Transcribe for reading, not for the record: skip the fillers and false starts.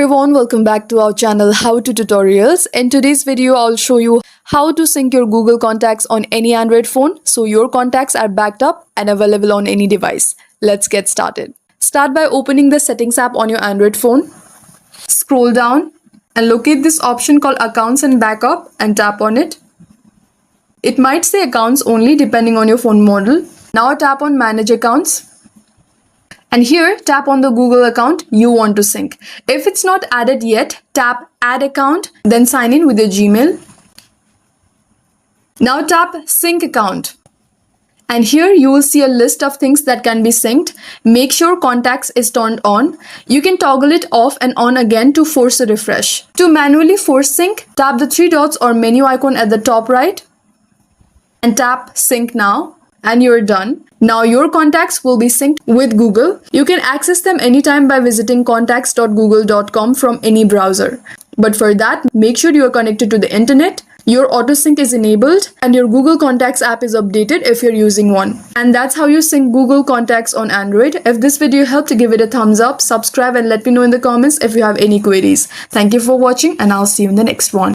everyone, welcome back to our channel How to Tutorials. In today's video, I'll show you how to sync your Google contacts on any Android phone so your contacts are backed up and available on any device. Let's get started. Start by opening the Settings app on your Android phone. Scroll down and locate this option called Accounts and Backup and tap on it. It might say Accounts only depending on your phone model. Now tap on Manage Accounts. And here, tap on the Google account you want to sync. If it's not added yet, tap Add Account, then sign in with your Gmail. Now tap Sync Account. And here you will see a list of things that can be synced. Make sure Contacts is turned on. You can toggle it off and on again to force a refresh. To manually force sync, tap the three dots or menu icon at the top right and tap Sync Now. And you're done. Now your contacts will be synced with Google. You can access them anytime by visiting contacts.google.com from any browser. But for that, make sure you are connected to the internet, your auto sync is enabled, and your Google Contacts app is updated if you're using one. And that's how you sync Google Contacts on Android. If this video helped, give it a thumbs up, subscribe, and let me know in the comments if you have any queries. Thank you for watching, and I'll see you in the next one.